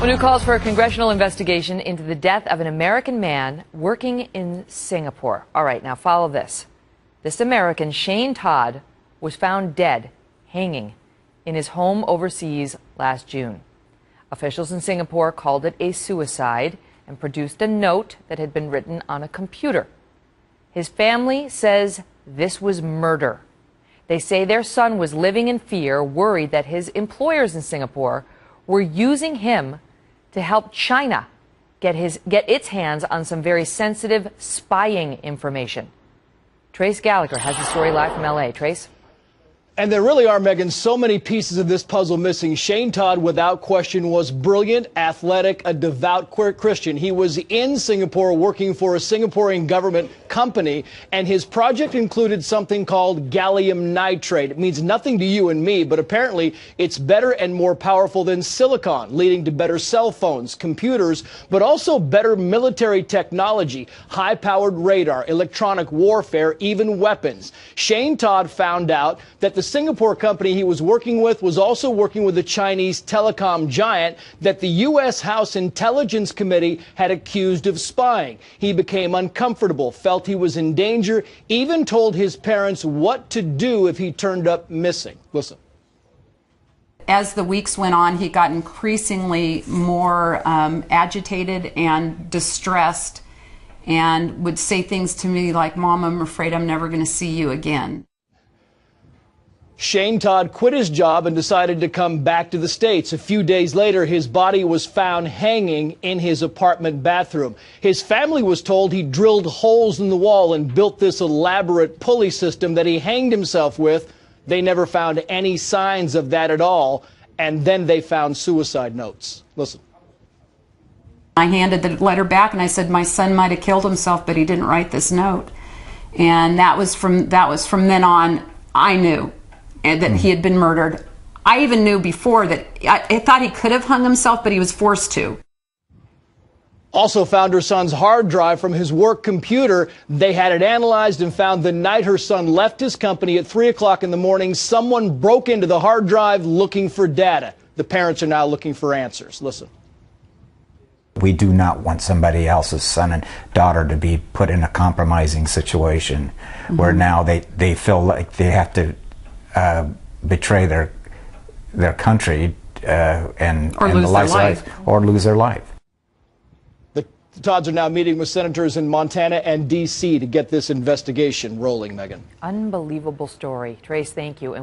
Well, new calls for a congressional investigation into the death of an American man working in Singapore. All right, now follow this. This American, Shane Todd, was found dead, hanging in his home overseas last June. Officials in Singapore called it a suicide and produced a note that had been written on a computer. His family says this was murder. They say their son was living in fear, worried that his employers in Singapore were using him to help China get its hands on some very sensitive spying information. Trace Gallagher has the story live from L.A. Trace? And there really are, Megan, so many pieces of this puzzle missing. Shane Todd, without question, was brilliant, athletic, a devout Christian. He was in Singapore working for a Singaporean government company, and his project included something called gallium nitrate. It means nothing to you and me, but apparently it's better and more powerful than silicon, leading to better cell phones, computers, but also better military technology, high-powered radar, electronic warfare, even weapons. Shane Todd found out that the Singapore company he was working with was also working with the Chinese telecom giant that the U.S. House Intelligence Committee had accused of spying. He became uncomfortable, felt he was in danger, even told his parents what to do if he turned up missing. Listen. As the weeks went on, he got increasingly more agitated and distressed and would say things to me like, "Mom, I'm afraid I'm never going to see you again." Shane Todd quit his job and decided to come back to the States. A few days later, his body was found hanging in his apartment bathroom. His family was told he drilled holes in the wall and built this elaborate pulley system that he hanged himself with. They never found any signs of that at all. And then they found suicide notes. Listen. I handed the letter back and I said, "My son might have killed himself, but he didn't write this note." And that was from then on, I knew that he had been murdered. I even knew before that I thought he could have hung himself, but he was forced to. Also found her son's hard drive from his work computer. They had it analyzed and found the night her son left his company at 3 o'clock in the morning, someone broke into the hard drive looking for data. The parents are now looking for answers. Listen. We do not want somebody else's son and daughter to be put in a compromising situation where now they feel like they have to betray their country and the life or lose their life. The Todds are now meeting with senators in Montana and D.C. to get this investigation rolling, Megan. Unbelievable story. Trace, thank you.